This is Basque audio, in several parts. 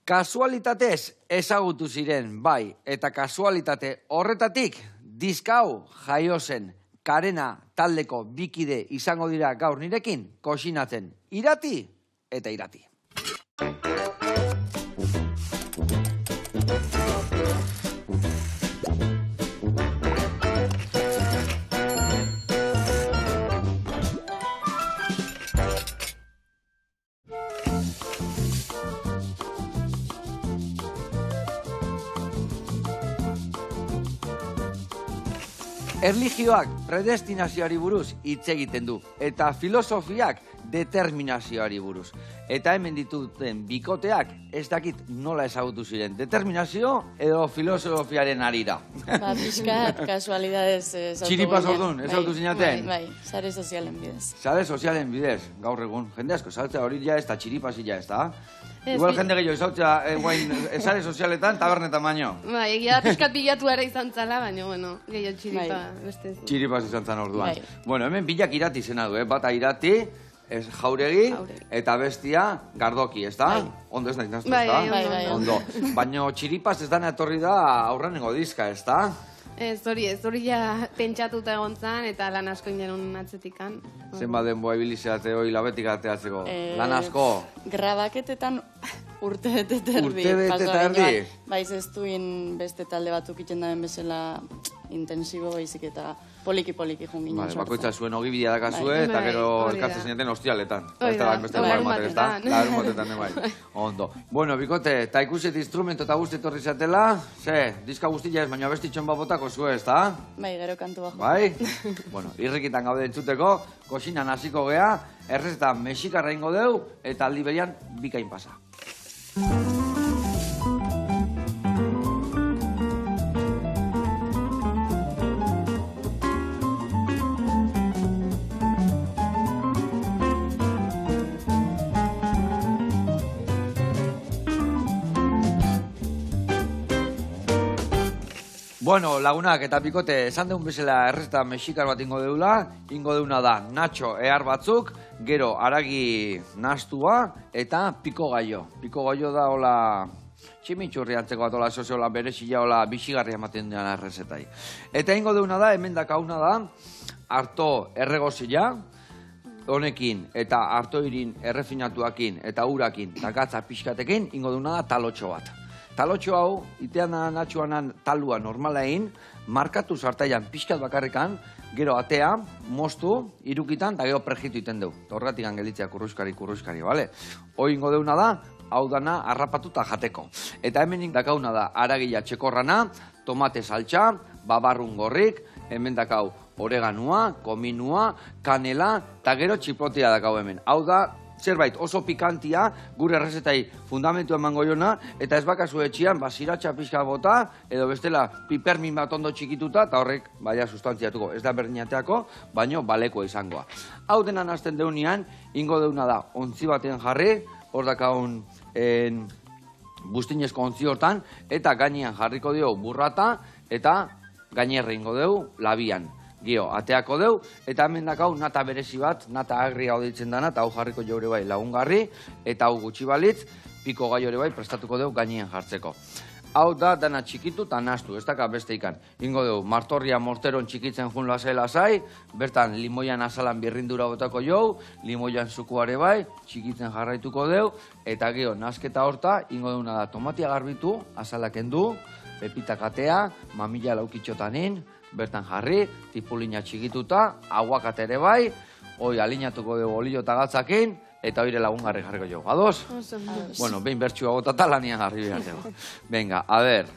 Kasualitatez ezagutu ziren, bai, eta kasualitate horretatik diskau jaio zen Karena taldeko bikide izango dira gaur nirekin koxinatzen Irati eta Irati. Erlijioak predestinazioari buruz hitz egiten du, eta filosofiak determinazioari buruz. Eta hemen dituten bikoteak ez dakit nola ezagutu ziren, determinazio edo filosofiaren arira. Pixkat, kasualidades ezagutu. Txiripaz orduan, ezagutu zinaten? Bai, sare sozialen bidez. Sare sozialen bidez, gaur egun. Jende asko, saltzea hori ja ez da, txiripazia ez da. Igual jende gehiago izautzea sare sozialetan, tabernetan baino. Bai, egia pixkat bilatu ere izan zala, baina, bueno, gehiago txiripa. Txiripaz izan zan orduan. Bueno, hemen bilak Irati zena du, bata Irati, Jauregi, eta bestia Gardoki, ez da? Ondo ez da, ez da? Ondo. Baina txiripaz ez dana etorri da aurrenengo diska, ez da? Ez hori ja pentsatuta egon zan, eta lan asko ingenun atzetikan. Zenba denboa ibilizeate hori labetik ateatzeko? Lan asko? Grabaketetan urte bete terdi. Urte bete terdi? Baiz ez duin beste talde batzuk iten daben bezala intensibo baizik eta poliki-poliki jungin sortzen. Bakoitza zuen ogibidea dakazue, eta gero elkartzen zineten ostialetan. Larunbatetan, bai. Ondo. Bueno, bikote, eta ikuset instrumento eta guzti etorri zatela, diska guztia ez, baina bestitxon babotako zue, ez da? Bai, gero kantu bajo. Bai? Bueno, irrikitan gaude entzuteko, kosinan hasiko gea, errezetan mexikarra ingo deu, eta aldi berian bikain pasa. Bueno, lagunak eta bikote, esan deun bezala errezeta mexikar bat ingo deuna da Nacho ehar batzuk, gero haragi nastua eta piko gaio. Piko gaio da hola tximitxurri antzeko bat hola sozola berezila hola bixigarri ematen dena errezetai. Eta ingo deuna da, hemen dakauna da, harto erregozila, honekin eta hartoirin errefinatuakin eta urakin dakatza pixkatekin, ingo deuna da talotxo bat. Talotxo hau, itean da natxuanan talua normalain, markatu zartaian pixkat bakarrekan, gero atea, moztu, irukitan, eta gero prejitu iten deu. Horretik angelitzea kurruskari, bale? Hoi ingo deuna da, hau dana harrapatuta jateko. Eta hemen dakauna da, aragila txekorrana, tomate saltxa, babarrun gorrik, hemen dakau oreganua, kominua, kanela, eta gero txiprotia dakau hemen. Hau da, zerbait oso pikantia, gure errezetai fundamentu emango jona, eta ez bakazu etxian, siratxa pixka bota, edo bestela pipermin bat ondo txikituta, eta horrek, baina sustantziatuko, ez da berdinateako, baino balekoa izangoa. Hau denan hasten deunian, ingo deuna da, ontzi batean jarri, hor dakaun bustinezko ontzi hortan, eta gainean jarriko dio burrata, eta gainerre ingo deu labian. Gio, ateako deu, eta hemen dakau nata berezi bat, nata agri hau ditzen dana, eta hau jarriko jaure bai lagungarri, eta hau gutxi balitz, piko gai hori bai prestatuko deu gainean jartzeko. Hau da dana txikitu eta nastu, ez daka beste ikan. Ingo deu, martorria morteron txikitzen jun lasai, bertan limoian azalan birrindura botako jau, limoian zukuare bai, txikitzen jarraituko deu, eta gio, nasketa horta, ingo deuna da tomatia garbitu, azalak endu, pepita katea, mamila laukitxotanin, bertan jarri, tipulina txikituta, aguakate ere bai, hoi alinatuko dugu olio eta gatzakin, eta oire lagungarri jarriko jo. Ados? Bueno, behin bertxua botata lanian jarri behar dugu. Venga, a ber,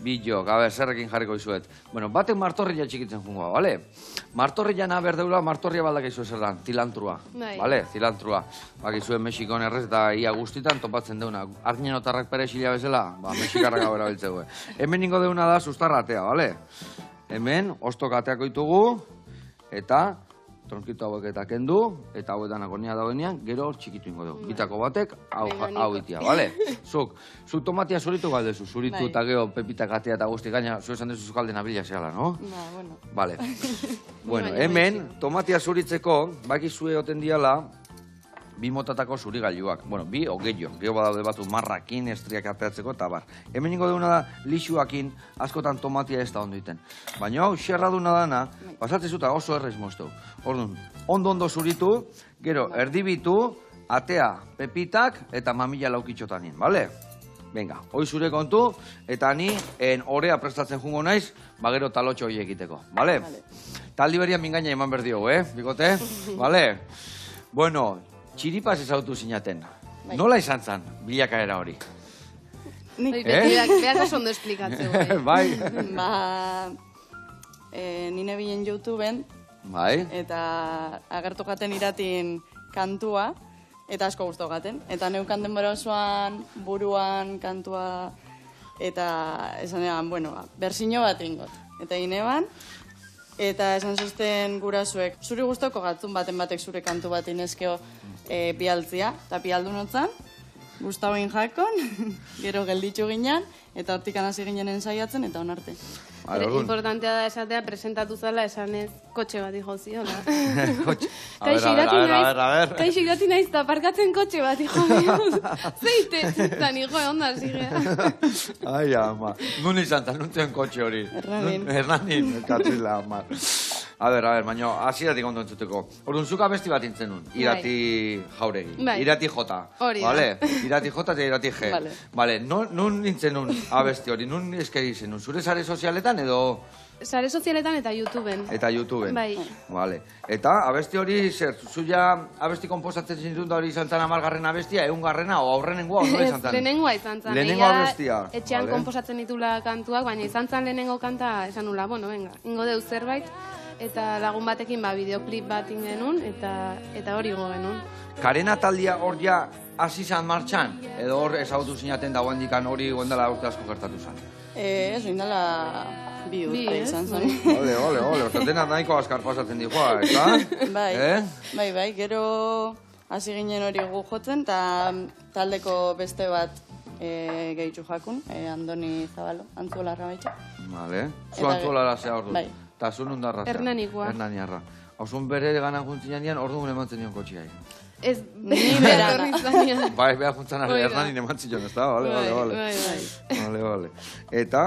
bilok, a ber, zerrekin jarriko izuet. Bueno, batek martorria txikitzen jungoa, bale? Martorria naber deula, martorria baldak izu eserran, zilantrua. Bale, zilantrua. Bakizuen Mexikon errez eta ia guztitan topatzen deuna. Arnenotarrak perexila bezala, mexikarrak hau erabiltzeu. Hemen ingo deuna da sustarratea, bale? Hemen, ostok ateako ditugu, eta tronkitu hauek eta kendu, eta hauetan agonia dagoenean, gero txikitu ingo dugu. Bitako batek, hau itia, bale? Zu tomatia zuritu galdezu, zuritu eta gero pepitak atea eta guzti gaina, zu esan dezu galden abrila zehala, no? Bueno. Bale. Bueno, hemen, tomatia zuritzeko, bakizue oten diala, bi motatako zurigailuak. Bueno, bi o gehiago badaude batu marrakin, estriak ateatzeko eta bar. Hemen ingo deuna da lixuakin, askotan tomatia ez da ondo iten. Baina hau, xerraduna dana, pasatzen zuta oso errez mozteu. Orduan, ondo zuritu, gero erdibitu, atea, pepitak eta mamila laukitxotanin, bale? Venga, hoi zure kontu, eta ni orea prestatzen jungo naiz, bagero talotxo hori egiteko, bale? Taldi berian mingaina eman berdiogu, bikote? Bale? Bueno, txiripaz ezautu zinaten. Nola izan zan, bilakaera hori? Beak oso ondo esplikatzeu. Bai? Ba, nine bilen YouTubeen, Bai? eta agertu gaten iratin kantua, eta asko guztu gaten. Eta neukan denbora osoan, buruan kantua, eta esan egan, bueno, bersino bat ingot. Eta ineban, eta esan zuzten gurasuek, zuri guztoko gatzun batek zure kantu bat inezkeo bialtzia, eta bialdu notzan, guztauin jakon, gero gelditzu ginen, eta hortik hasi ginen ensaiatzen, eta onarte. Importantea da esatea, presentatu zala esanez kotxe bat ijo ziola. A ver. Kaixo irati naiz, eta parkatzen kotxe bat ijo ziola. Zeite, zan ijo, onda, zigea. Ai, ama. Nun izan, nuntzen kotxe hori. Hernanin, katzila, ama. A ver, baina hasieratik ondo entzuteko. Orduan, zuk abesti bat intzen nun, irati jauregi. Irati jota. Hori da. Irati jota eta irati ge. Vale, nun nintzen nun abesti hori, nun eskeri zen nun. Zure sare sozialetan edo... Sare sozialetan eta YouTubeen. Eta YouTubeen. Bai. Vale. Eta abesti hori, zer, zuia abesti komposatzen zintzun da hori izan zan 10. abestia, 100. o aurrenengoa, nola izan zan? Lehenengoa izan zan. Lehenengo abestia. Etxean komposatzen ditula kantuak, baina izan zan lehenengo kanta esan nula, bueno, venga, ingo deu zerbait, eta lagun batekin videoklip bat ingenun, eta hori go genuen. Karena taldia hor ja hasi zan martxan, edo hor ezagutu zinaten dagoen dikan hori gondela urte asko gertatu zan? Ez, oindala bi urte izan zen. Ole, oso dena nahiko askar pasatzen dihoa, eta? Bai, gero hasi ginen hori gu jotzen, eta taldeko beste bat gehitzu jakun, Andoni Zabalo, Antzuolarra baitxa. Vale, zu Antzuolarra zea ordu. Bai. Eta zu nundarra zea? Hernanikoa. Hernaniarra. Hausun bere gana juntzinen dian, ordu gure emantzen nion kotxiai. Ez, ni berana. Bai, beha juntzan Hernanin emantzen nion, ez da? Vale. Eta,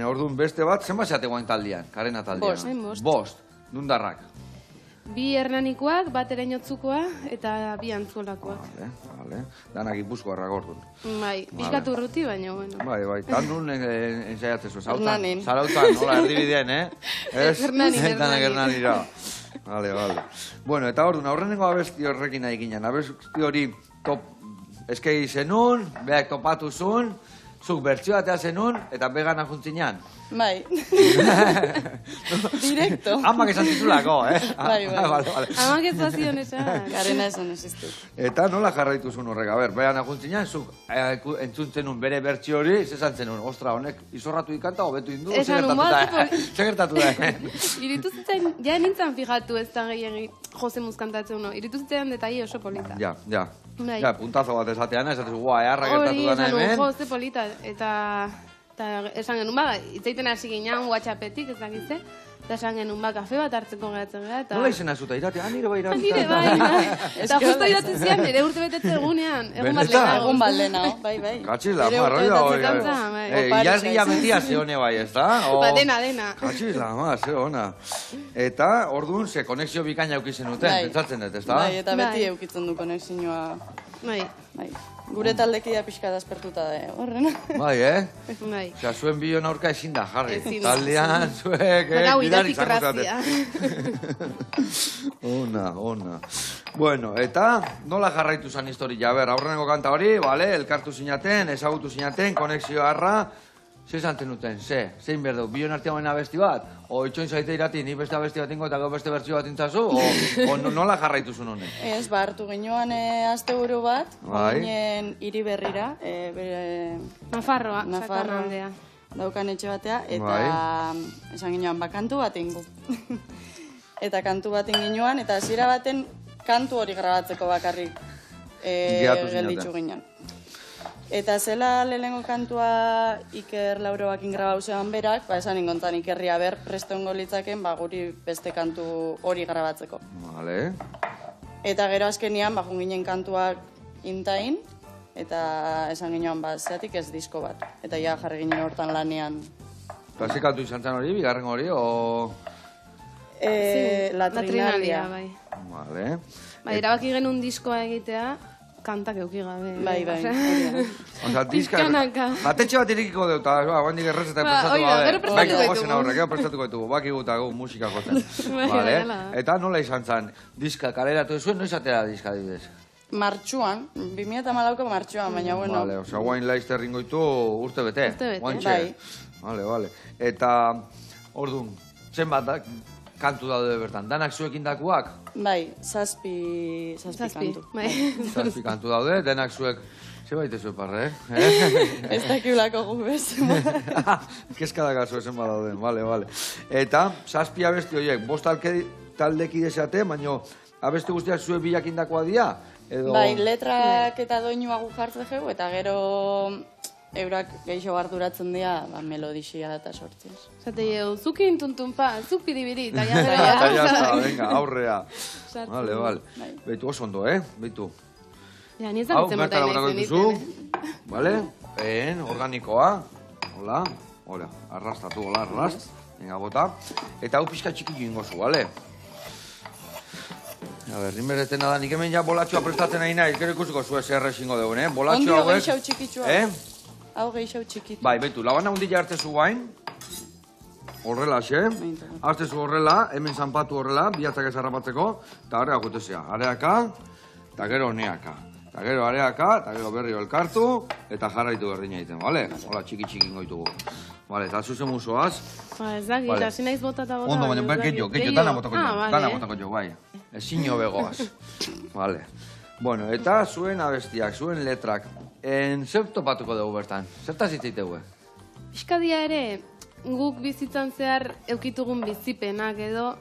orduan beste bat, zenbat zeate guain taldian, Karena taldian? Bost. Nundarrak? Bi Hernanikoak, bat ereinotzukoa, eta bi Antzuolakoak. Vale. Danak Gipuzkoarrak orduan. Bai, pixkatu urruti, baina, bueno. Bai, tan nun ensaiatzen zu, Hernanin. Zarautan, nola, erdibideen, Hernanin. Danak Hernanira. Vale. Bueno, eta orduan, aurrenengo abesti horrekin nahi ginen. Abesti hori eskegi zenun, beak topatu zuen, zuk bertzioa atea zenun, eta begana juntzinean. Bai. Direkto. Amak esan titulako, Bai. Vale. Amak ez bazion esan. Karena esan existu. Eta nola jarraitu zuen horrek, begana juntzinean, zuk entzuntzen nun bere bertzio hori, zesan zenun, ostra, honek izorratu ikanta, hobetu indu, segertatu da. Iritu zitzen, ja nintzen fijatu ez da gehiagin Jose Muskantatzen uno, iritu zitzen detai oso polita. Ja. Bai. Ja, puntazo bat esatean, esatezu, eharra gertatu dana hemen. Hori, Jose polita, eta esan genuen itzaiten hasi ginean WhatsAppetik, ez dakitze, eta esan genuen kafe bat hartzeko geratzen gara. Nola izena zuta, irate? Nire bai irate. Nire bai. Eta justo iratzen zian, nire urte betetze egunean. Egun bat lehenago, bai. Katxila, hori da. Iazgia betia ze hone bai, ez da? Ba, dena. Katxila, ze hona. Eta, orduan, ze konexio bikaina eukizen duten, pentsatzen dut, ez da? Bai, eta beti eukitzen du konexioa. Bai. Gure taldekia pixka da aspertuta da, horren. Bai, Bai. Osea, zuen bion aurka ezin da, jarri. Ezin da. Taldean, zuek, Gau, bidari idatik razia. Ona. Bueno, eta nola jarraitu zan historia? Aurrenengo kanta hori, elkartu zinaten, ezagutu zinaten, konexio harra, ze zanten duten, zein behar dugu, bion artean baina abesti bat? O itxoin zaite irati, ni beste abesti bat ingo eta gau beste bertzio bat intzazu? O nola jarraitu zuen honen? Ez, hartu ginean asteburu bat, ginen hiri berrira, Nafarroa, Sakarraldea. Daukan etxe batea, eta esan ginean, kantu bat ingo. Eta kantu bat inginuan, eta hasiera baten kantu hori grabatzeko bakarrik gelditzu ginen. Eta zela lehenengo kantua Iker Lauroakin grabau zeban berak, esan ingontzan Ikerria presto ongo litzaken, guri beste kantu hori grabatzeko. Vale. Eta gero azkenian, bajun ginen kantuak intain, eta esan ginen, zeatik ez disko bat. Eta ja jarri ginen hortan lanean. Ze kantu izan zen hori, bigarren hori, o... La Trinalia. Bai. Vale. Erabaki genuen diskoa egitea, kantak euki gabe. Bai. Osa, diska... Pizkanaka. Batetxe bat irikiko dut, eta guandik errez eta prestatu Oida, gero prestatu Venga, ditugu. gozen aurre, gero prestatuko ditugu, baki guta gu musika jotzen. Bai, Vale. dela. Eta nola izan zen, diska kaleratu zuen, noiz atera diska didez? Martxuan, 2008ko martxuan, baina bueno. Vale, osa, guain laizter ringoitu urte bete. Urte bete. Guantxe. Bai. Vale. Eta, orduan, zenbat kantu daude bertan, danak zuekin dakuak? Bai, zazpi kantu. Bai. Zazpi kantu daude, denak zuek, zebait ez parre, Ez dakiulako gu bez. Kezka da gazo esen badauden, vale. Eta, zazpi abesti horiek, bost taldeki desate, baina abesti guztiak zuek bilakindakoa dira? Edo... Bai, letrak eta doinua gu jartzen dugu, eta gero eurak geixo arduratzen dira melodixia eta sortziaz. Zate jau, zukin tuntunpa, zuk piribiri, eta ja Eta jazta, venga, aurrea. Sartzen. Vale. Bai. Beitu, oso ondo, beitu. Ja, ni ez Hau, dakitzen bertara mota botako nahi dituzu, vale? Organikoa, hola, arrastatu, hola, arrast. Venga, bota. Eta hau pixka txiki ingozu, vale? A ber, rinberetena da, nik hemen ja bolatxoa prestatzen nahi naiz, gero ikusiko zuen zer esingo dugun, Bolatxo Ondio hauek... geixau txikitsua. Hau geixau txikitu. Bai, beitu, labana hundila hartzezu guain, horrela, hartzezu horrela, hemen zanpatu horrela, bihatzak ez harrapatzeko, eta areak gutezea, areaka, eta gero neaka. Eta gero areaka, eta gero berri elkartu, eta jarraitu berdina egiten, bale? Hola, txiki ingoitugu. Bale, eta zuzen musoaz. Ba, ez dakit, Vale. hasi naiz bota eta bota. Ondo, baina, baina getxo, dana botako jo, vale. dana botako jo, bai. Ezin begoaz. Vale. Bueno, eta zuen abestiak, zuen letrak, zer topatuko dugu bertan? Zertaz hitzaitegu? Piskadia ere, guk bizitzan zehar eukitugun bizipenak edo,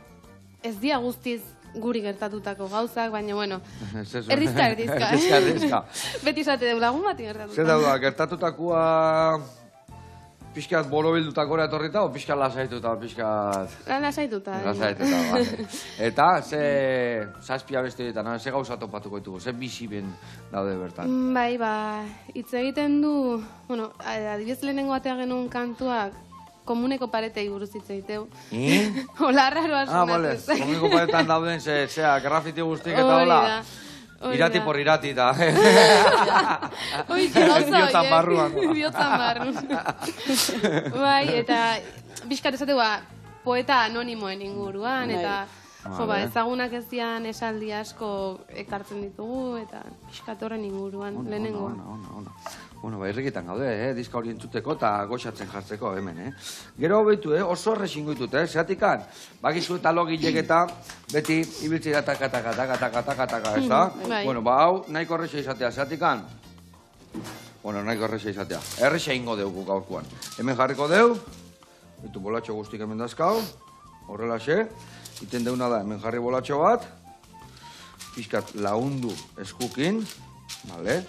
ez dia guztiz guri gertatutako gauzak, baina, bueno, erdizka. Beti esate deu lagun bati gertatutako. Zer dauda, gertatutakoa pixkat borobildutakora etorrita, o pixkat lasaituta, pixkat... Lasaituta. Bale. Eta, ze zazpia beste ditan, ze gauza topatuko ditugu, ze biziben daude bertan. Bai, hitz egiten du, bueno, adibidez lehenengo atea genuen kantuak, komuneko paretei buruz hitz egiteu. Hola, arraroa Bale, sonatzen. komuneko paretan dauden, zea, grafiti guztik eta hola. Irati por irati eta... Oixe, gauza Biotzan barruan. Biotzan barruan. Bai, eta bizkat esateua poeta anonimoen inguruan, eta ezagunak ez dian esaldi asko ekartzen ditugu, eta bizkat horren inguruan, lehenengo. Bueno, irrikitan gaude, diska hori entzuteko eta goxatzen jartzeko hemen, Gero behitu, oso errexingo ditut, zehatikan, bakizu eta logilek eta beti ibiltzi da taka, ez da? Bueno, hau nahiko errexa izatea, zehatikan? Bueno, nahiko errexa izatea. Errexa ingo dugu gaurkoan. Hemen jarriko deu, behitu bolatxo guztik hemen dazkau, horrelaxe, iten deuna da, hemen jarri bolatxo bat, pixkat laundu eskukin, vale?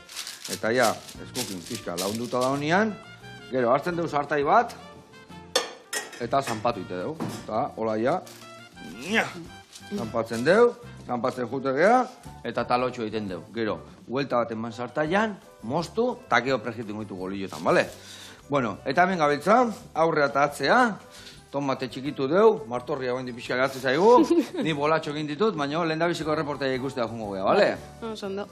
Eta ja, eskukin pixka launduta da honian, gero hartzen deuz hartai bat, eta zanpatu ite deu. Eta, hola ja, zanpatzen deu, zanpatzen jute geha, eta talotxo egiten deu. Gero, huelta bat eman sartaian, moztu, eta gero prejitu goitu golillotan, bale? Bueno, eta hemen gabiltza, aurrea eta atzea, tomate txikitu deu, martorria goindi pixka gatzen zaigu, ni bolatxo egin ditut, baina lehendabiziko erreportaia ikustea jungo geha, bale? Ondo.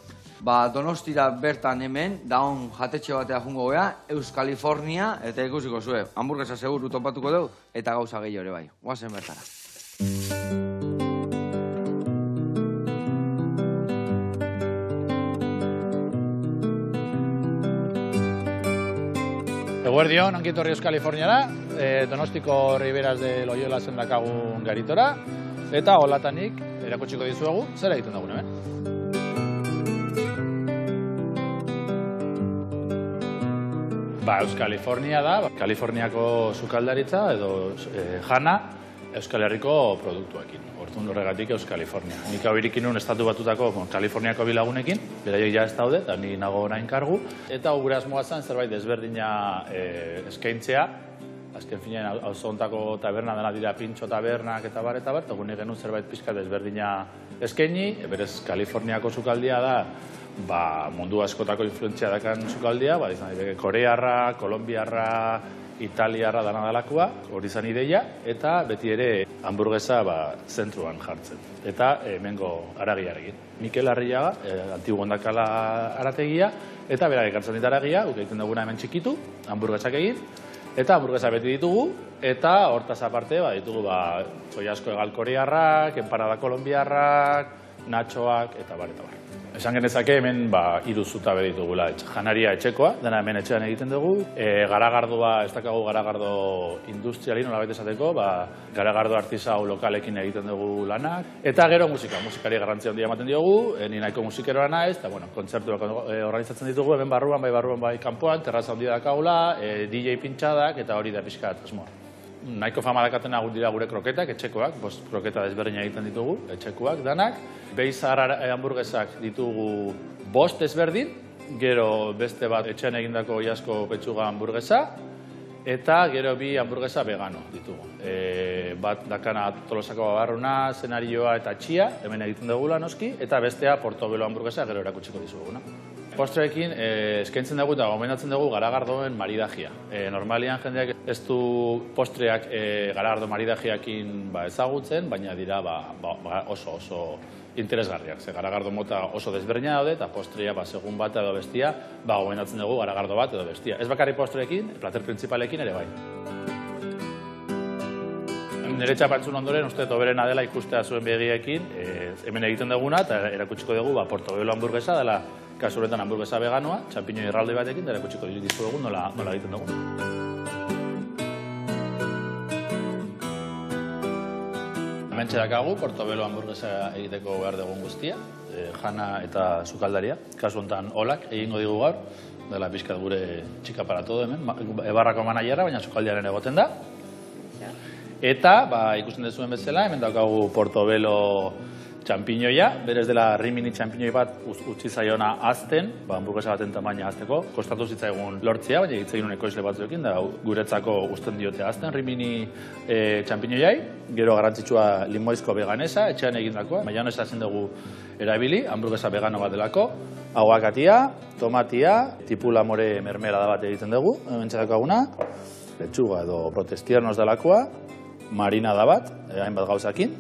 Donostira bertan hemen, daun jatetxe batea jungo gea, Euskalifornia, eta ikusiko zue, hamburguesa seguru topatuko dugu, eta gauza gehiago ere bai. Guazen bertara. Eguerdion, ongi etorri Euskaliforniara, Donostiko Riberas de Loyola zendakagun garitora, eta holatanik erakutsiko dizuegu, zer egiten dagun hemen. Euskalifornia da, Kaliforniako sukaldaritza edo jana Euskal Herriko produktuekin. Hortun horregatik Euskalifornia. Nik hau irikin nun estatu batutako Kaliforniako bilagunekin, beraiek ja ez daude, eta ni nago orain kargu. Eta gure asmoa zen zerbait desberdina eskaintzea. Azken finean auzo hontako taberna dena dira pintxo tabernak eta bar, eta gune genuen zerbait pixka desberdina eskaini, berez Kaliforniako sukaldia da, mundu askotako influentzia dakan sukaldia, izan daiteke korearra, kolombiarra, italiarra dana dalakoa, hori izan ideia, eta beti ere hamburguesa zentruan jartzen. Eta hemengo aragiarekin. Mikel Arriaga, Antigo Ondakala arategia, eta berak ekartzen dit aragia, guk egiten duguna hemen txikitu, hamburguesak egin, eta hamburguesa beti ditugu, eta hortaz aparte ditugu soiasko egal korearrak, empanada kolombiarrak, natxoak, eta bar, eta bar. Esan genezake hemen 3 zutabe ditugula. Janaria etxekoa, dena hemen etxean egiten dugu. Garagardoa, ez dakagu garagardo industriali, nolabait esateko, garagardo artisau lokalekin egiten dugu lanak. Eta gero musikari garrantzia handia ematen diogu, ni nahiko musikeroa naiz, eta kontzertuak organizatzen ditugu, hemen barruan, bai kanpoan, terraza handia dakagula, DJ pintxadak, eta hori da pixka asmoa. Nahiko fama dakatena dira gure kroketak, etxekoak, 5 kroketa desberdina egiten ditugu, etxekoak, danak. Beizar hamburguesak ditugu 5 desberdin, gero beste bat etxean egindako oiazko petxuga hamburguesa, eta gero 2 hamburguesa vegano ditugu. Bat dakana Tolosako babarruna, zenarioa eta txia, hemen egiten dugula noski, eta bestea Portobelo hamburguesa gero erakutsiko dizuguna. Postreekin eskaintzen dugu eta gomendatzen dugu garagardoen maridajia. Normalian jendeak ez du postreak garagardo maridajiakin ezagutzen, baina dira oso interesgarriak. Garagardo mota oso desberdina daude eta postrea segun bata edo bestia gomendatzen dugu garagardo bat edo bestia. Ez bakarrik postreekin, plater principalekin ere bai. Nire txapantzun ondoren uste toberena dela ikustea zuen begiekin, hemen egiten duguna eta erakutsiko dugu Portobelo hamburguesa dela kasu horretan hamburguesa veganoa, txampiñoi erraldoi batekin, eta erakutsiko dizuegu nola egiten dugu. Hemen txedakagu Portobelo hamburguesa egiteko behar dugun guztia, jana eta sukaldaria, kasu honetan olak egingo digu gaur, dela pixkat gure txika para todo hemen, ebarrako manaierra, baina sukaldiaren egoten da. Eta, ikusten dezuen bezala, hemen daukagu Portobelo txampiñoia, berez dela rimini txampiñoi bat utzi zaiona azten, hamburguesa baten tamaina azteko, kostatu zitzaigun lortzea, baina egitzein ekoizle batzuekin, da guretzako usten diote azten rimini txampiñoiai, gero garrantzitsua limoizko veganesa, etxean egindakoa, maionesa ezin dugu erabili, hamburguesa vegano bat delako, aguakatia, tomatia, tipula more mermelada bat egiten dugu, hemen txedakaguna, lechuga edo protestiernos delakoa, marinada bat, hainbat gauzakin,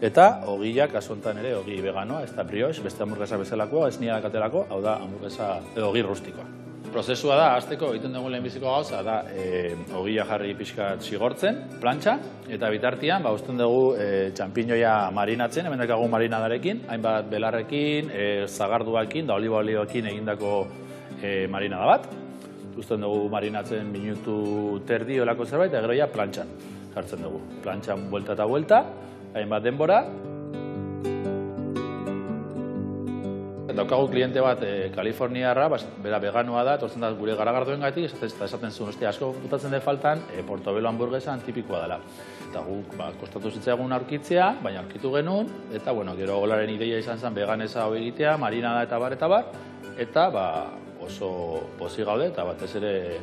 eta ogia, kasu honetan ere, ogi veganoa, ez da brioche, beste hamburguesa bezalakoa, ez nia dakatelako, hau da hamburguesa edo ogi rustikoa. Prozesua da, hasteko egiten dugun lehenbiziko gauza, da ogia jarri pixkat sigortzen, plantxa, eta bitartian, usten dugu txampiñoia marinatzen, hemen dakagun marinadarekin, hainbat belarrekin, zagarduakin, da oliba olioekin egindako marinada bat. Usten dugu marinatzen minutu terdi olako zerbait, eta gero ja plantxan jartzen dugu. Plantxan buelta eta buelta, hainbat denbora. Daukagu kliente bat Kaliforniarra, bera veganoa da, etortzen da gure garagardoengatik, esaten zuen, asko putatzen de faltan, Portobelo hamburguesan tipikoa dela. Eta guk kostatu zitzaigun aurkitzea, baina aurkitu genuen, eta gero golaren ideia izan zen veganesa hau egitea, marinada eta bar, eta oso pozik gaude, eta batez ere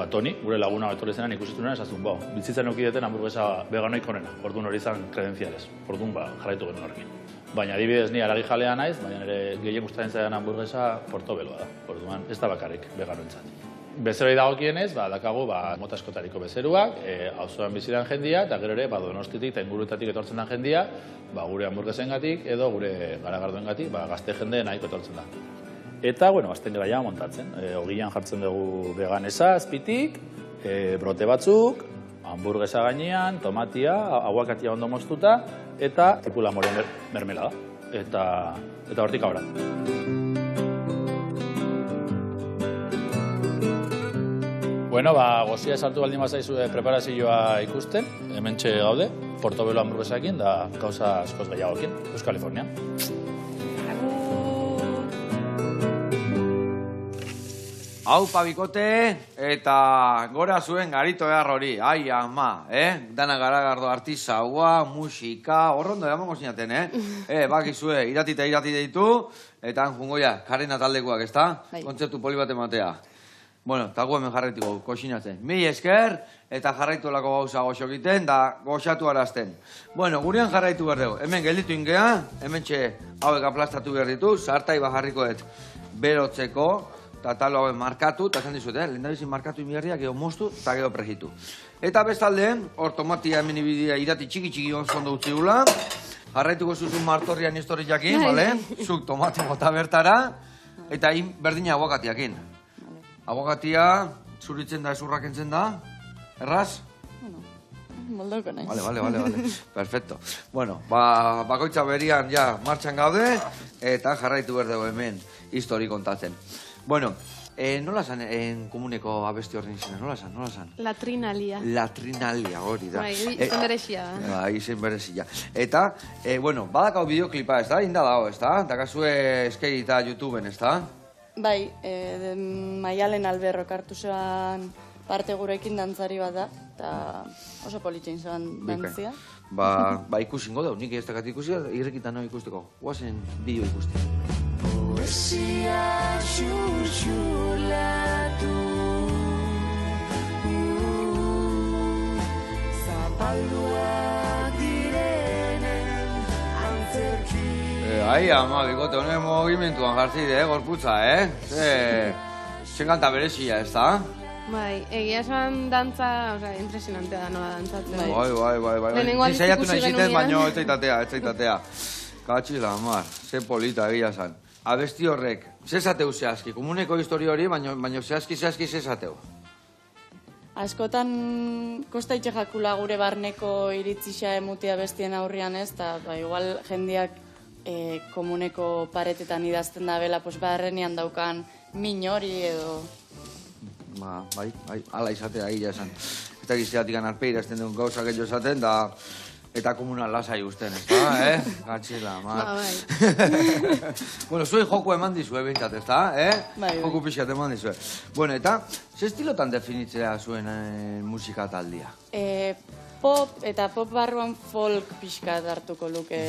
Toni, gure laguna etorri zenan ikusitu nuen, esazun, bizitzen eukideten hamburguesa veganoik honena, orduan hori izan kredenziales, orduan jarraitu genuen horrekin. Baina adibidez ni haragi jalea naiz, baina ere gehien gustatzen zaidan hamburguesa Portobeloa da, orduan ez da bakarrik veganoentzat. Bezeroi dagokienez, dakagu mota askotariko bezeruak, auzoan bizidan jendia, eta gero ere Donostitik eta inguruetatik etortzen den jendia, gure hamburguesengatik edo gure garagardoengatik, gazte jende nahiko etortzen da. Eta, azten gara ja montatzen. Ogian jartzen dugu veganesa azpitik, brote batzuk, hamburguesa gainean, tomatia, aguakatia ondo moztuta, eta tipula more mermelada. Eta hortik aurra. Gozia sartu baldin bazaizu preparazioa ikusten, hementxe gaude, Portobelo hamburguesakin, da gauza askoz gehiagokin, Euskal Kalifornian. Hau, pabikote, eta gora zuen garito behar hori, ai ama, dana garagardo artisaua, musika, horrondo emango zinaten, bakizue, irati ditu, eta jungoia, karena taldekoak, ezta? Kontzertu poli bat ematea. Bueno, eta gu hemen jarraituko koxinatzen. Mi esker, eta jarraitu lako gauza goxo egiten, da goxatu arazten. Bueno, gurean jarraitu behar dugu. Hemen gelditu ingea, hemen txe hauek aplastatu behar ditu, sartai bajarriko dut berotzeko, eta talo hauen markatu, eta esan dizut, lehendabizin markatu inbiarriak, gero moztu, eta gero prejitu. Eta bestaldeen, hor tomatia hemen ibidea irati txiki onzondo utzi gula, jarraituko zuzun martorrian histori jakin, bale? Zuk tomate bota bertara, eta berdina aguakatiakin. Aguakatia, zuritzen da, ezurrak entzen da, erraz? Moldoko nahi. Vale. Perfecto. Bueno, bakoitza berian ja martxan gaude, eta jarraitu behar dugu hemen histori kontatzen. Bueno, nola zan komuneko abesti horren izena, nola zan? Latrinalia. Latrinalia, hori da. Bai, izen berezia da. Bai, izen berezia. Eta, bueno, badakau bideoklipa, ez da? Inda dago, ez da? Dakazue eskegi eta YouTubeen, ez da? Bai, Maialen Alberro kartu zean parte gurekin dantzari bat da, eta oso politxein zean dantzia. Ba ikusingo dugu, nik ez dakat ikusi, irrekitan nahi ikusteko. Guazen bideo ikusti. Poesia xuxurlatu zapalduak direnen antzerki. Ai, ama, bikote honen mogimentuan jartzi, gorputza, Txenkanta berezia, ez da? Bai, egia esan dantza, impresionantea da nola dantzatzen. Bai. Lehenengo aldiz Zaiatu ikusi nahi ziten, genuenean. baina ez zaitatea. Katxila, amar, ze polita egia zan. Abesti horrek, zezateu zehazki, komuneko histori hori, baina zehazki zezateu. Askotan kosta itxe jakula gure barneko iritzisa emutia bestien aurrian ez, eta igual jendiak komuneko paretetan idazten da bela, barrenean daukan min hori edo... Bai, ala izatea egia esan. Eta gizeatik anarpeira esten duen gauza gehiago esaten, eta komunal lasai usten, ez da, Gatxila, mar. Bai. Bueno, zuen joku eman dizue, bintzat, ez da, Bai. Joku pixat eman dizue. Bueno, eta, ze estilotan definitzea zuen musika taldia? Pop, eta pop barruan folk pixkat hartuko luke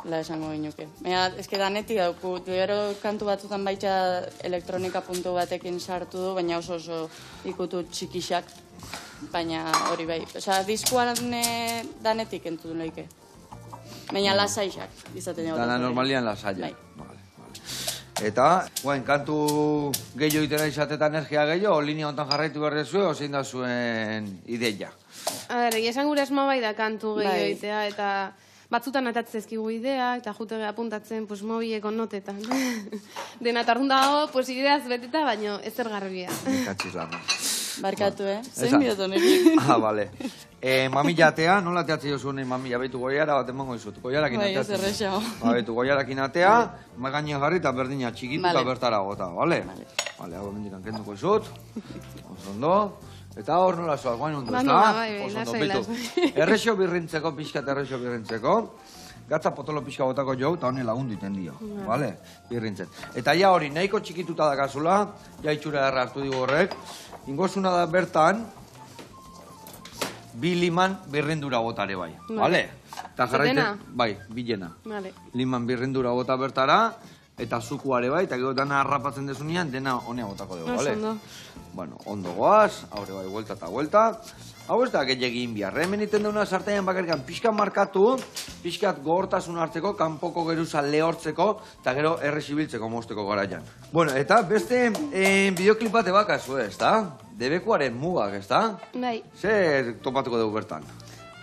la esango ginuke. Baina, eske danetik daukut, gero kantu batzutan baita elektronika puntu batekin sartu du, baina oso ikutu txikixak, baina hori bai. Osa, diskuan danetik entzun leike. Baina lasaixak, izaten dugu. Dana normalian lasaia. Bai. Eta, guen, kantu gehiago itera izatetan energia gehiago, linea hontan jarraitu behar dezue, ozein da zuen ideia? A ber, egia esan gure asma bai da kantu gehiago Bai. egitea, eta batzutan atatzezkigu ideak, eta jute apuntatzen mobileko notetan. Dena tarrun dago, ideaz beteta, baina ez zer garbia. Katxiz lan. Barkatu, zein Esan. bidot honekin. Bale. Mamila atea, nola teatzei jozu nahi mamila? Baitu goiara bat emango izut. Goiarakin Bai, ez ateatzen. errexago. Baitu goiarakin atea, magainean jarri eta berdina txikitu eta Vale. bertara gota, bale? Bale, hau mendikan kenduko izut. Osondo. Eta hor nola zoaz, guain ondo, ez Ba, da? bai, Osondo, lasai, bitu. lasai. Errexo birrintzeko, pixkat errexo birrintzeko. Gatza potolo pixka botako jau, eta honi lagundu iten dio, bale? Birrintzen. Eta ja hori, nahiko txikituta dakazula, ja itxura erra hartu digu horrek, ingozuna da bertan, bi liman birrindura botare bai, bale? Eta Dena? bai, bilena. Vale. Liman birrindura bota bertara, eta zukuare bai, eta gero dana harrapatzen dezunean, dena honea botako dugu, Oso bale? ondo. Bueno, ondo goaz, haure bai, vuelta eta vuelta. Hau ez da gehiagin bihar, hemen iten deuna sartaian bakarrikan pixkat markatu, pixkat gogortasun hartzeko, kanpoko geruza lehortzeko, eta gero errezibiltzeko mozteko garaian. Bueno, eta beste bideoklipate bakazu ez da? Debekuaren mugak, ez da? Bai. Zer topatuko dugu bertan?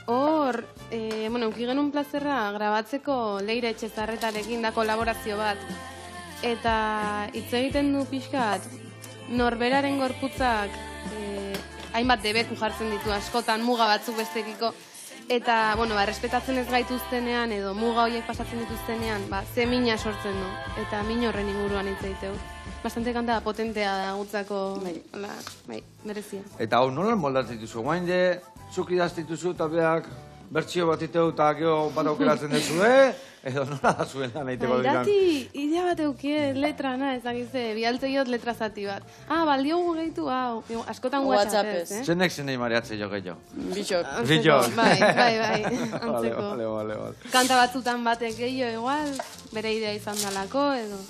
Hor, uki genuen plazerra grabatzeko Leire Etxezarretarekin da kolaborazio bat. Eta hitz egiten du pixkat, norberaren gorputzak hainbat debeku jartzen ditu askotan, muga batzuk bestekiko. Eta, errespetatzen ez gaituztenean edo muga horiek pasatzen dituztenean, ze mina sortzen du. Eta min horren inguruan hitz egiteu. Bastante kanta potentea da gutzako, berezia. Eta hau nola moldatzen dituzu? Guain de, zuk idaztituzu eta beak bertsio bat iteu eta gero bat aukeratzen dezue, edo nola da zuen lan egiteko diran? Irati, idea bat eukie, letra, ezakize, bialtzeiot letra zati bat. Baldiogu gehitu, askotan WhatsAppez, Zenek zenei mareatze jo gehiago? Bixok. Bixok. Bai, antzeko. Vale. Kanta batzutan batek gehiago igual, bere idea izan dalako, edo...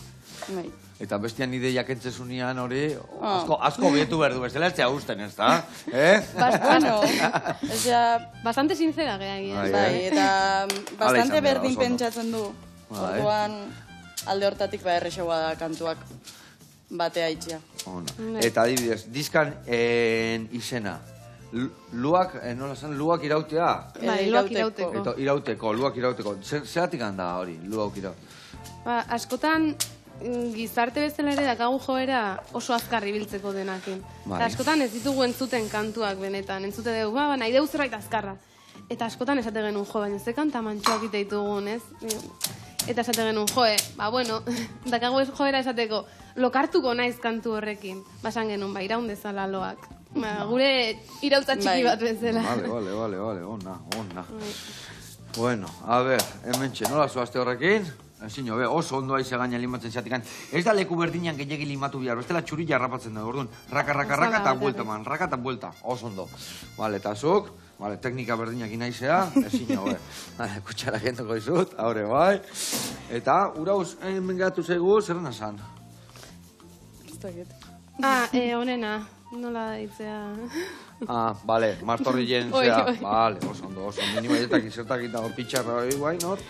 Bai. Eta bestian ideiak entzesunean hori, asko bietu behar du bezala, ez zea usten, ez da? Bueno, ez ja, Bastante sincera geha bai, eta bastante izan behar, berdin oso ondo. pentsatzen du. Orduan, alde hortatik erresagoa da kantuak batea itxia. Ona. Eta adibidez, diskan izena. Luak, nola zen, luak irautea? Bai, luak irauteko. Eta luak irauteko. Zeratik handa hori, luak irauteko? Ba, askotan gizarte bezala ere dakagu joera oso azkar ibiltzeko denakin. Bai. Eta askotan ez ditugu entzuten kantuak benetan. Entzute dugu, nahi dugu zerbait azkarra. Eta askotan esate genuen, baina ze kanta mantxoak ite ditugun, ez? Eta esate genuen, bueno, dakagu joera esateko, lokartuko naiz kantu horrekin. Basan genuen, iraun dezala loak. Gure irautza txiki bat bezala. Vale, ona. Bueno, a ver, hementxe, nola zoazte horrekin? Ezin, oso ondo aize gaina limatzen zeatikan. Ez da leku berdinan gehiagin limatu bihar, bestela txurilla harrapatzen dugu, orduan. Raka eta buelta, man, raka eta buelta, oso ondo. Vale, eta zuk, vale, teknika berdinak inaizea, ezin, kutxara jentoko izut, haure bai. Eta, urauz, hemen gatu zaigu, zer nazan? Honena, nola daitzea. Vale, martorri jentzea. Vale, oso ondo, minimaietak izertak eta pitxarra hori guai, not?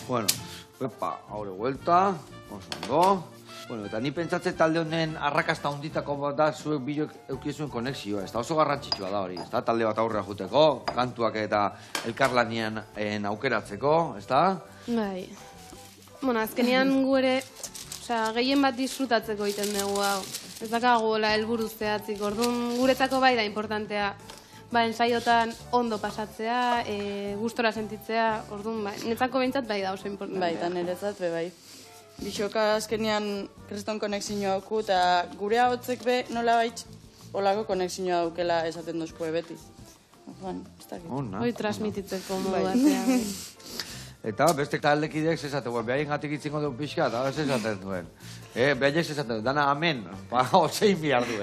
Bueno, haure vuelta, oso ondo. Bueno, eta ni pentsatze talde honen arrakasta hunditako bat da zuek bilok eukiezuen konexioa, ez da oso garrantzitsua da hori, ez da talde bat aurrera juteko, kantuak eta elkarlanian aukeratzeko, ez da? Bai. Bueno, azkenean gu ere, gehien bat disfrutatzeko egiten dugu hau. Ez dakagu helburu zehatzik, orduan guretzako bai da importantea. Ensaiotan ondo pasatzea, gustora sentitzea, orduan netzako behintzat bai da oso importantea. Bai, eta niretzat bai. Bixoka azkenean kriston konexioa dauku, eta gure ahotzek be nola baitz olako konexioa daukela esaten dozkue beti. Ez dakit. Hoi transmititzeko modu batean. Eta beste taldekidek zesateko, behaien gatik itzingo dugu pixka, eta ez esaten duen. Behaiek esaten duen, dana amen, osein bihar du,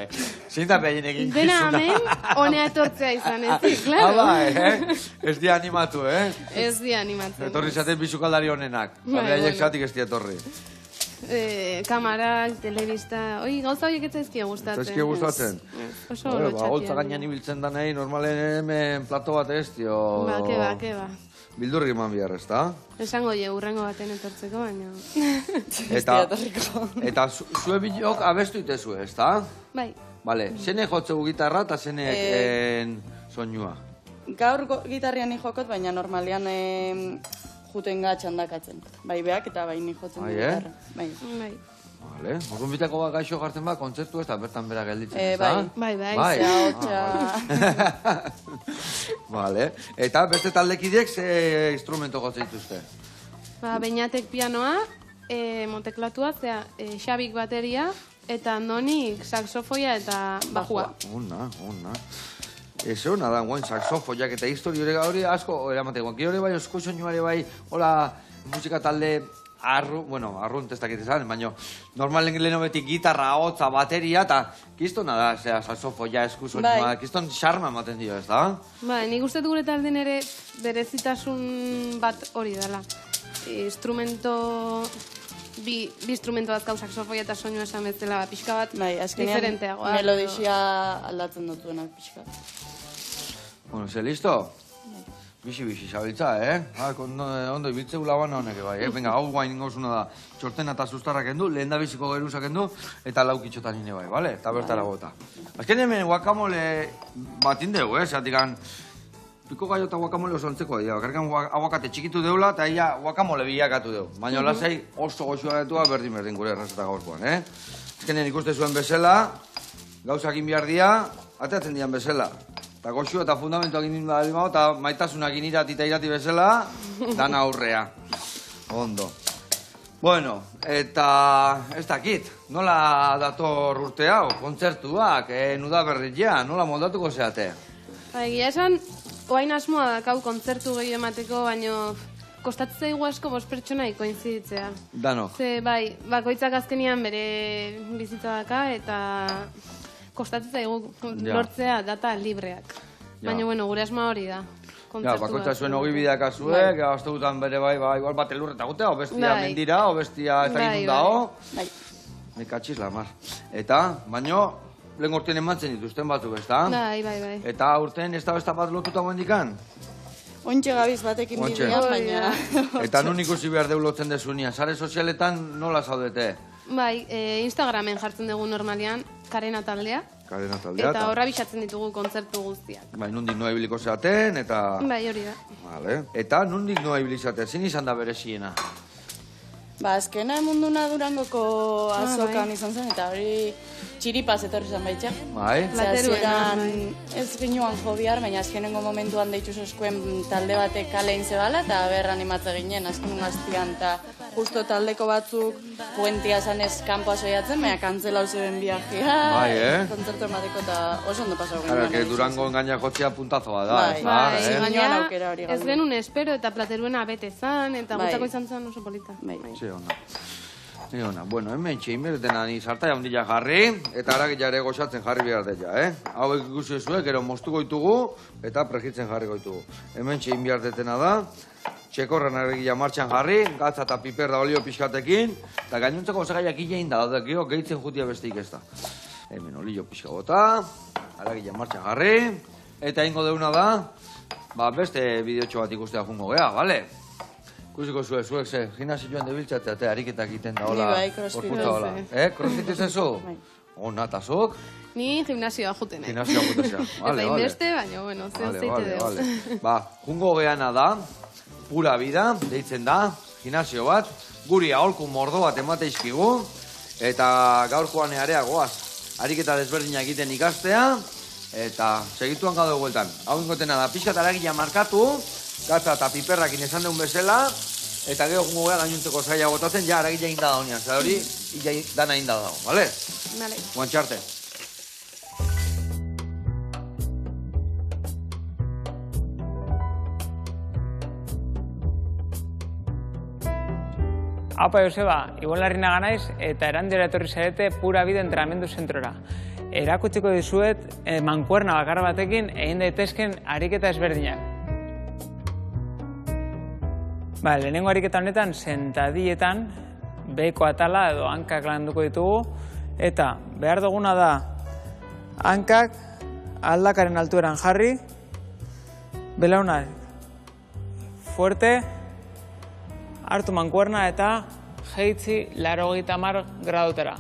zein da behaien egin Dena amen, honea etortzea izan ez, klaro. Ez di animatu, Ez di animatzen. Etorri zaten bizukaldari honenak, behaiek zatik ez di etorri. Kamarak, telebista, gauza horiek ez zaizkia gustatzen. Zaizkia gustatzen? Oso lotxatia. Holtza gainean ibiltzen da nahi, normalen hemen plato bat ez, tio... Keba. Bildurrik eman bihar, ez da? Esango urrengo baten etortzeko, baina... Eta zue bilok abestu itezu, ez da? Bai. Bale, zene jotzegu gitarra eta zenek soinua? Gaur gitarrian jokot, baina normalean juten txandakatzen. Bai beak eta bai ni jotzen du gitarra. Bai. Vale, orduan bitako bat gaixo jartzen ba, kontzertu ez da bertan bera gelditzen, ez da? Bai. Vale, eta beste taldekideek ze instrumento gotzen dituzte? Beñatek pianoa, moteklatua, Xabik bateria, eta Andonik saxofoia eta bajua. Ona. Ez hona da, guen saxofoiak eta histori hori asko eramateko. Gero bai, osko soinuare bai, hola, musika talde... arrun testakit izan, baina normalen leheno betik gitarra, hotza, bateria, eta kistona da, saxofoia, eskusoinua, kiston xarma ematen dio, ez da? Nik uste gure talden ere berezitasun bat hori dela. Bi instrumento bat saxofoia eta soinu esan bezala, pixka bat diferenteagoa. Melodisia aldatzen dutuenak pixka. Bueno, ze listo? Bixi, xabiltza, Ondo ibiltzeu laban honek, bai, Venga, hau guain ingozuna da, txortena eta sustarrak endu, lehen da biziko geruzak endu, eta laukitxotan ine bai, bale? Eta bertara gota. Azken hemen guakamole bat indeu, Zatikan, piko gaio eta guakamole oso antzeko, bakarrikan aguakate txikitu deula, eta ia guakamole bilakatu deu. Baina lasai oso goxua gatua berdin gure errazeta gaurkoan, Azkenean ikuste zuen bezala, gauzak inbiar dia, ateatzen dian bezala. Eta goxua eta fundamentuak indin da alimago, eta maitasunak inirati eta irati bezala, dan aurrea. Ondo. Bueno, eta ez dakit, nola dator urte hau, kontzertuak, nuda berritzea, nola moldatuko zeate? Egia esan, oain asmoa dakau kontzertu gehi emateko, baino kostatzen zaigu asko 5 pertsonai koinziditzea. Dano. Bai, bakoitzak azkenian bere bizitza daka, eta... kostatzen zaigu lortzea data libreak. Baina, gure asma hori da. Bakoitza zuen hogi bideak azuek, astegutan bere bai, igual bat elurreta gutea, obestia mendira, obestia ez dakitun dao. Nekatxiz lamar. Eta, baino, lehen urtean emantzen dituzten batzuk, ez da? Bai. Eta urtean ez da besta bat lotuta goendikan? Ontxe gabiz batekin Ontxe. bidean, baina... Eta nun ikusi behar deu lotzen dezunia. Sare sozialetan nola zaudete? Bai, Instagramen jartzen dugu normalian, Karena taldea. Karena taldea. Eta horra bisatzen ditugu kontzertu guztiak. Bai, nundik noa ibiliko zeaten, eta... Bai, hori da. Vale. Eta nundik noa ibilizaten, zin izan da bereziena? Ba, azkena emunduna Durangoko azokan izan zen, eta hori txiripaz etorri zen baitxa. Bai? Zeran ez ginuan jo bihar, baina azkenengo momentuan deitzu zozkuen talde batek kalein zebala, eta berra animatze ginen, azkenengo aztian, eta justo taldeko batzuk puentia zanez kanpoa soiatzen, baina kantzelau zeben viajea, kontzertu emateko, eta oso ondo pasau ginen. Claro, que Durango engaina jotzea puntazoa da, ez da? Bai, gaina ez genuen espero eta plateruena bete zan, eta gutako izan zen oso polita. Ona. Bueno, hemen txein bertena ni sartaia handia jarri, eta aragia ere goxatzen jarri behar deia, Hauek ikusi zuek, gero moztuko ditugu, eta pregitzen jarriko ditugu. Hemen txein behar detena da, txekorren aragia martxan jarri, gatza eta piper da olio pixkatekin, eta gainontzeko osagaiak hilein da, gero gehitzen jutia besteik ez da. Hemen olio pixka bota, aragia martxan jarri, eta ingo deuna da, beste bideotxo bat ikustea jungo gea, bale? Ikusiko zuek ze, gimnasioan debiltzatea, ariketak egiten da, hola. Ni bai, crossfit. Crossfit zezu? Ona, eta zuk? Ni gimnasioa juten, Gimnasioa juten zea. Eta inbeste, baina, bueno, zeite deu. Ba, jungo geana da, pura vida, deitzen da, gimnasio bat, guri aholku mordo bat emateizkigu, eta gaurkoan earea goaz, ariketa desberdinak egiten ikastea, eta segituan gaude gueltan. Hau ingotena da, pixka eta aragila markatu, gatza eta piperrakin esan deun bezala, eta gero jungo gara gainuntzeko zaila gotatzen, ja aragila inda da honean, zer hori, dana inda dago, bale? Bale. Guantxarte. Apa, Joseba, Ibon Larrinaga naiz eta Erandiora etorri zarete Pura Vida entrenamendu zentrora. Erakutsiko dizuet mankuerna bakar batekin egin daitezken ariketa ezberdinak. Lehenengo ariketa honetan, sentadietan, beheko atala edo hankak landuko ditugu, eta behar duguna da hankak aldakaren altueran jarri, belaunak fuerte, hartu mankuerna eta jeitzi 80 gradutera.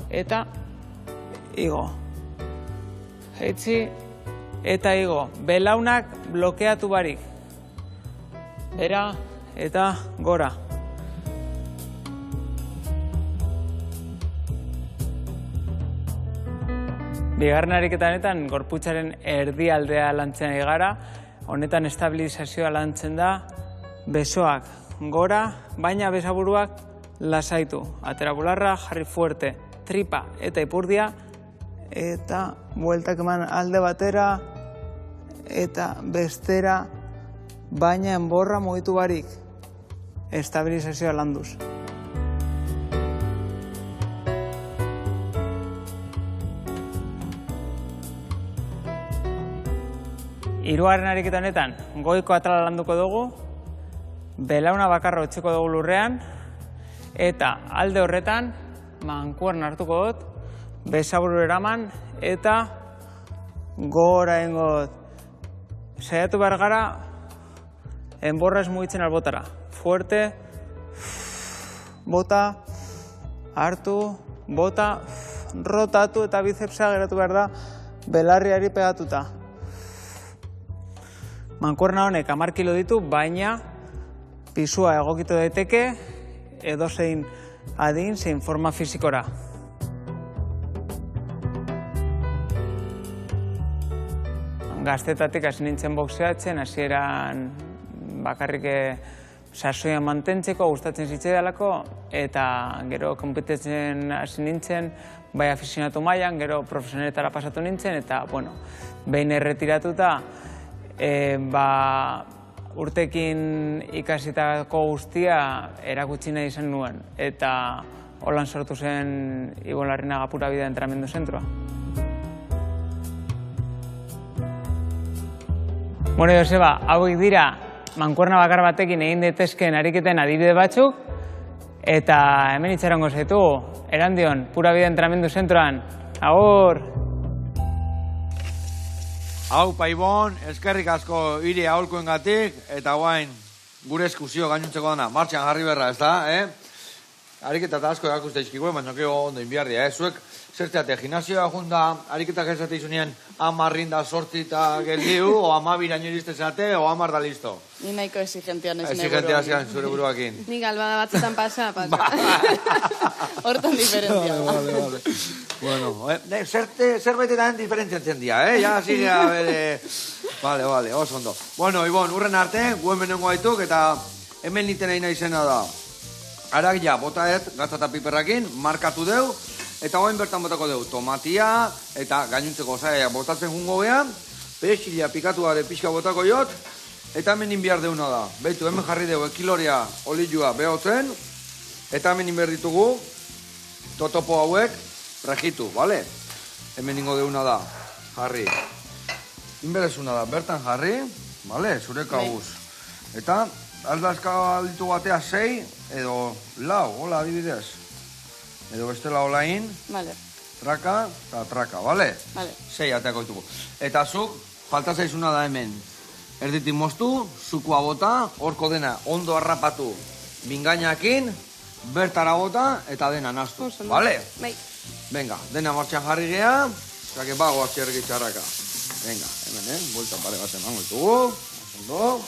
Eta igo. Jeitzi eta igo. Belaunak blokeatu barik. Bera eta gora. Bigarren ariketa honetan gorputzaren erdialdea lantzen ari gara. Honetan estabilizazioa lantzen da besoak gora, baina besaburuak lasaitu. Atera bularra, jarri fuerte, tripa eta ipurdia, eta bueltak eman alde batera eta bestera, baina enborra mugitu barik. Estabilizazioa landuz. Hirugarren ariketa honetan, goiko atala landuko dugu, belauna bakarra utziko dugu lurrean, eta alde horretan, mankuerna hartuko dut, besaburu eraman, eta gora egingo dut. Saiatu behar gara, enborra ez mugitzen albotara. Fuerte, bota, hartu, bota, rotatu eta bicepsa geratu behar da, belarriari pegatuta. Mankuerna honek 10 kilo ditu, baina pisua egokitu daiteke edozein adin zein forma fizikora. Gaztetatik hasi nintzen boxeatzen, hasieran bakarrik sasoian mantentzeko, gustatzen zitzaidalako, eta gero konpetitzen hasi nintzen, bai aficionatu mailan, gero profesionaletara pasatu nintzen, eta, bueno, behin erretiratuta, urtekin ikasitako guztia erakutsi nahi izan nuen, eta holan sortu zen Ibon Larrinaga Pura Vida entrenamendu zentroa. Bueno, Joseba, hauek dira mankuerna bakar batekin egin daitezkeen ariketen adibide batzuk, eta hemen itxarongo zaitu Erandion, Pura Vida Entrenamendu Zentroan. Agur! Hau, Paibon, eskerrik asko hiri aholkoengatik eta guain gure eskusio gainuntzeko dana. Martxan jarri berra, ez da, Ariketa asko erakuste izkiguen, baina gero ondo inbiarria, Zuek zerteate, gimnasioa junda, ariketak esate izunien 10 da 8 eta geldiu, o 12 iriste zeate, o 10 da listo. Ni nahiko exigentia naiz nire Exigentia zian zure buruakin. Nik albada batzutan pasa. Hortan diferentzia. Vale. Bueno, zerbaitetan diferentziatzen dira, Ja, zidea bere... Vale, oso ondo. Bueno, Ibon, urren arte, guen benengo gaituk, eta hemen niten egin izena da. Aragia, botaet, gatza eta piperrakin, markatu deu, eta goen bertan botako deu. Tomatia, eta gainuntzeko zaila botatzen jungo gean, perexila pikatu gare pixka botako jot, eta hemen inbiar deuna da. Beitu, hemen jarri deu, ekiloria olioa behotzen, eta hemen inbiar ditugu, totopo hauek, regitu, bale? Hemen ingo deuna da, jarri. Inberezuna da, bertan jarri, bale, zure kabuz. Eta, aldazka ditu batea 6, edo lau, hola adibidez. Edo bestela holain, Vale. traka, eta traka, bale? Vale. 6 ateako ditugu. Eta zuk, falta zaizuna da hemen. Erditik moztu, zukua bota, horko dena ondo harrapatu bingainakin, bertara bota, eta dena naztu, bale? Bai. Venga, dena martxan jarri gea, zake bago atxerrik txarraka. Venga, hemen, buelta pare bat emango ditugu, ondo.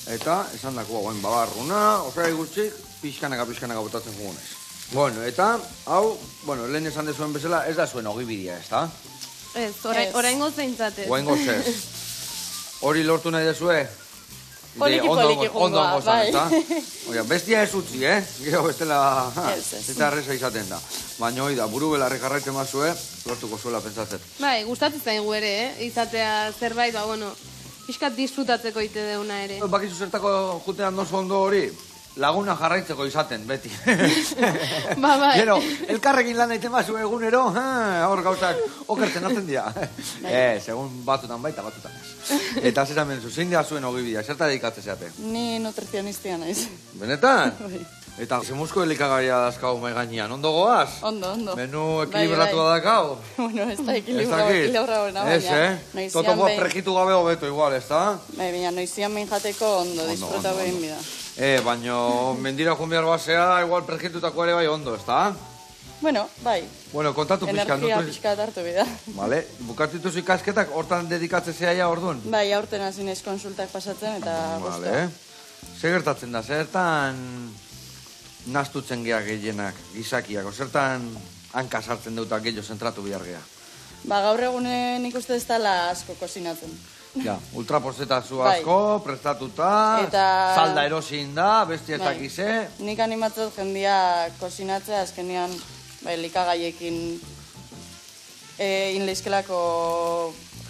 Eta, esan dako guain babarruna, osai gutxik, pixkanaka botatzen jugunez. Bueno, eta, hau, lehen esan dezuen bezala, ez da zuen ogibidea, ez da? Ez, oraingo zeintzatez. Oraingo ez. Hori lortu nahi dezue? Poliki jungoa, bai. Oia, bestia ez utzi, Gero bestela, Ez. eta arreza izaten da. Baina hoi da, buru belarri jarraitzen mazue, lortuko zuela pentsatzen. Bai, gustatzen zaigu ere, Izatea zerbait, pixkat disfrutatzeko ite deuna ere. Bakizu zertako jutean dozu ondo hori, laguna jarraitzeko izaten, beti. Bai. Gero, elkarrekin lan egiten bazu egunero, hor gauzak okertzen hatzen dira. Segun batutan baita, batutan ez. Eta zesan menzu, zein da zuen ogibidea, zerta dedikatze zeate? Ni nutrizionistia naiz. Benetan? Bai. Eta zemuzko elikagaria dazkau mai gainean, ondo goaz? Ondo. Menu ekilibratua dakau? Bueno, ez da ekilibra hona, baina. Totopoa prejitu gabe hobeto igual, ez da? Bai, baina noizian minjateko ondo, disfrutako egin bida. Baina mendira joan behar basea, igual prejitutako ere bai ondo, ez da? Bueno, bai. Bueno, kontatu pixka. Energia pixka hartu bida. Vale, bukatituz ikasketak, hortan dedikatze zeaia orduan? Bai, aurten hazinez konsultak pasatzen eta Vale. Zer gertatzen da, zertan nastutzen geha gehienak, gizakiak, zertan hanka sartzen deutak gehiago zentratu behar geha? Gaur egunen ikuste ez dela asko kozinatzen. Ja, ultraprozetazu asko, prestatuta, salda erosin da, bestia ez dakize. Nik animatzot jendia kozinatzea, azkenean likagaiekin inleizkelako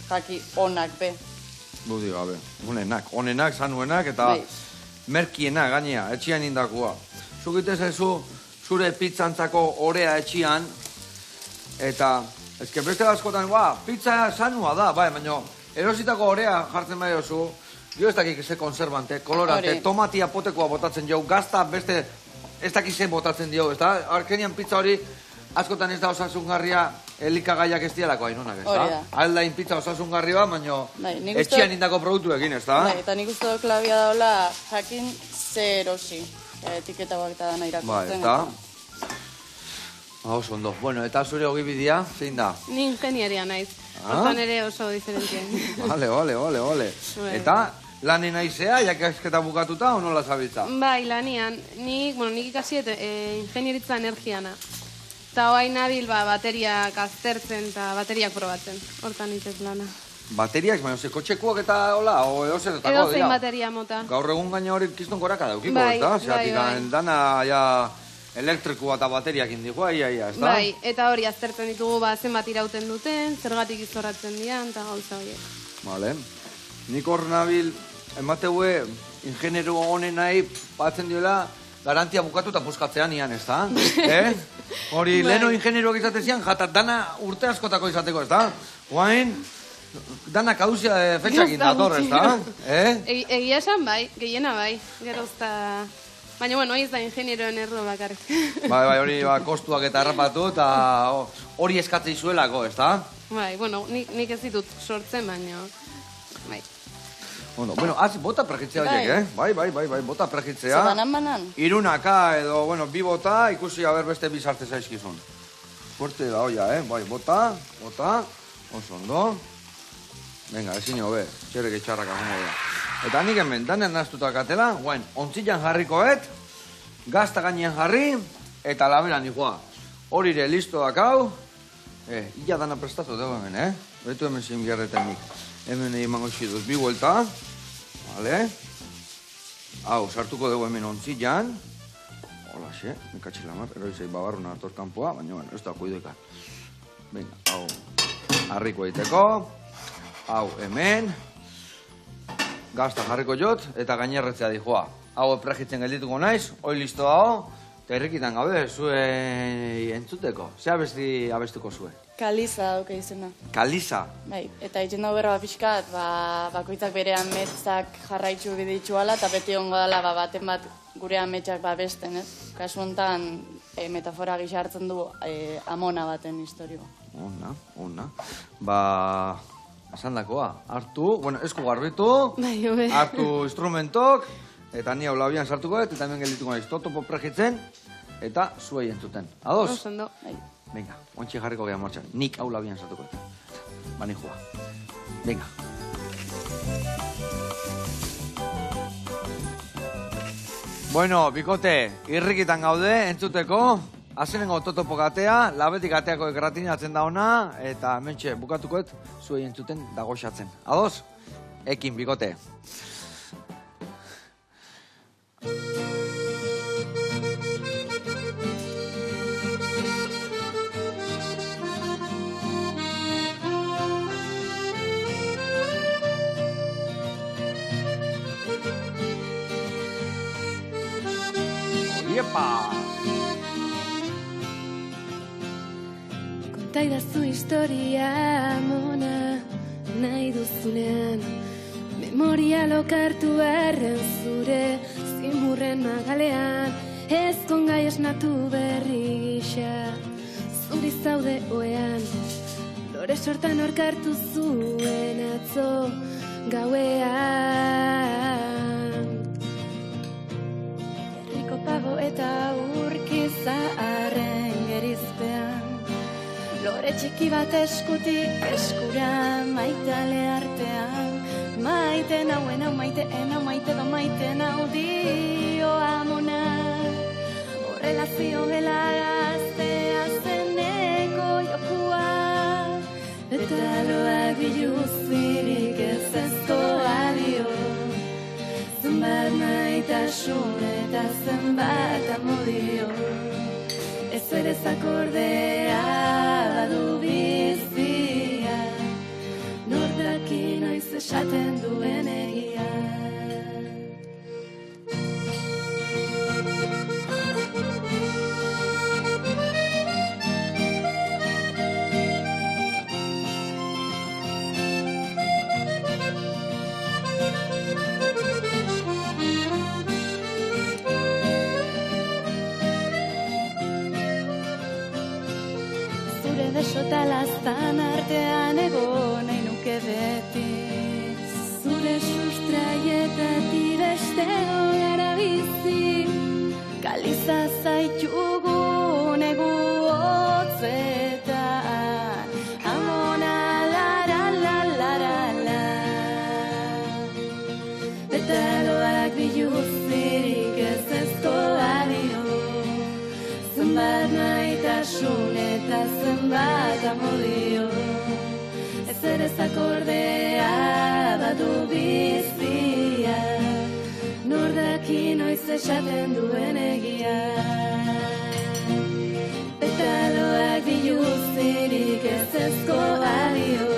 jaki onak be. Budi gabe, onenak, sanuenak eta merkienak gainea, etxian indakua. Zugite zaizu zure pizzantzako orea etxian, eta ezke beste askotan, pizza sanua da, baina erositako orea jartzen bai oso, jo ez dakik ze konservante, kolorante, tomatia potekoa botatzen jau, gazta beste ez dakik ze botatzen dio, ez da? Arkenian pizza hori askotan ez da osasungarria elikagaiak ez dialako hainonak, ez da? Aldain pizza osasungarria, baina etxian indako produktuekin, ez da? Eta nik uste dut klabia daula jakin ze erosi. Etiketa bak eta dana irakurtzen. Oso ondo. Bueno, eta zure ogibidea, zein da? Ni ingenieria naiz. Hortan ere oso diferentien. Vale. Eta lanen aizea, jakasketa bukatuta, o nola zabiltza? Bai, lanian. Nik ikasiet ingenieritza energiana. Eta hoain nabil bateriak aztertzen eta bateriak probatzen. Hortan itez lana. Bateriak, baina kotxekuak eta hola, o edozeretako dira. Edozein bateria mota. Gaur egun gaina hori kiston goraka daukiko, ez da? Bai. Dana, elektrikua eta bateriak indikoa, ez da? Bai, eta hori aztertzen ditugu zenbat irauten duten, zergatik izorratzen dian, eta gauza horiek. Vale. Nik hor nabil, emateue, ingenero honen nahi, batzen diola, garantia bukatu eta puskatzean ian, ez da? Hori, leheno ingenero izaten zian, jata dana urte askotako izateko, ez da? Guain, dana kauzia fetxakin dator, ez da? Egia esan bai, gehiena bai, gerozta Baina, bueno, hori ez da ingenieroen erro bakarrik. Bai, hori kostuak eta harrapatu, eta hori eskatzei zuelako, ez da? Bai, bueno, nik ez ditut sortzen, baina... Bai. Bueno, bota pregitzea horiek, Bai, bota pregitzea. Zer banan? Irunaka edo, bi bota, ikusi haber beste bizarte zaizkizun. Fuerte da hoia, Bai, bota, oso ondo. Venga, ezin hobe, txerrek etxarrak agongo da. Eta nik hemen, danean naztutak atela, ontzilan jarrikoet, gazta gainean jarri, eta laberan nikoa. Horire listo dakau, ia dana prestatu dugu hemen, Betu hemen zein biarretan nik. Hemen egin mango dut, 2 vuelta, vale? Hau, sartuko dugu hemen ontzilan. Hola, xe, mekatxila mar, eroizei babarruna ator kanpoa, baina, ez da kuidoika. Venga, hau, harriko egiteko, hau, hemen, gazta jarriko jot, eta gainerretzea dijoa. Hau pregitzen geldituko naiz, hoi listo dago, eta irrikitan gaude, zue entzuteko. Ze abestuko zue? Kaliza dauka izena. Kaliza? Bai, eta egiten dago berra pixkat, bakoitzak bere ametsak jarraitzu biditxu ala, eta beti ongo dela baten bat gure ametsak babesten, ez? Kasu honetan, metafora gisa hartzen du amona baten historioa. Ona. Esan dakoa, hartu, esku garbitu, hartu instrumentok, eta ni hau labian sartuko eta hemen geldituko naiz totopo pregitzen, eta zuei entzuten. Ados? Osondo. Venga, ontsi jarriko geha martxan, nik hau labian sartuko eta. Bani joa. Venga. Bueno, bikote, irrikitan gaude, entzuteko, azenengo totopo gatea, labetik gateako gratinatzen da ona, eta mentxe bukatukoet zuei entzuten dagoxatzen. Ados? Ekin, bikote. Iepa! Kontaidazu historia mona nahi duzunean, memoria lokartu erren zure zimurren magalean, ez kongai esnatu berri gisa, zuri zaude oean, lore sortan orkartu zuen atzo gauean. Herriko pago eta urkiza arren gerizpean, lore txiki bat eskutik eskura maitale artean, maite nauen hau maite do maite nau dio amona, horrela zioela gaztea zeneko jokua, eta loak biluzirik ez ezkoa dio, zenbat maitasun eta zenbat amodio, ez ere zakordea badu bizia, nordaki noiz esaten duen egia. Desota laztan artean egon nahi nuke beti, zure sustraietatik beste gara bizi, kaliza zaitugu negu hotzetan, amona lara la lara la, eta loak biluzirik ez ezkoa dio, zenbat maitasun eta zenbat amodio, ez ere zakordea badu bizia, nordaki noiz esaten duen egia. Petaloak biluzirik ez ezkoa dio,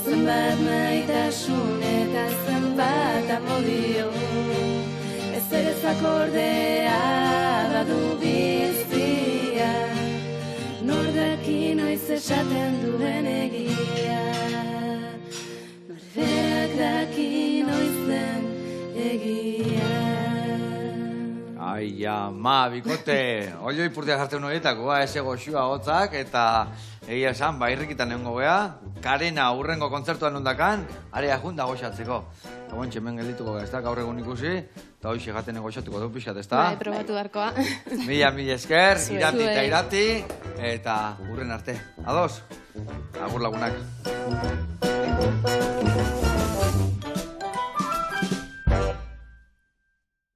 zenbat maitasun eta zenbat amodio, ez ere zakordea badu bizia, nordaki noiz esaten duen egia. Norberak daki noiz den egia. Ja, ma, bikote, olio ipurtia jartzen horietakoa, eze goxua hotzak, eta egia esan, irrikitan egongo gea, Karena urrengo kontzertuan nondakan, area junda goxatzeko. Egon txemen geldituko gara, ez da, gaur egun ikusi, eta hoxe jaten goxatuko dugu pixat, ez da? Bai, probatu beharkoa. Mila esker, irati eta irati, eta urren arte. Ados, agur lagunak.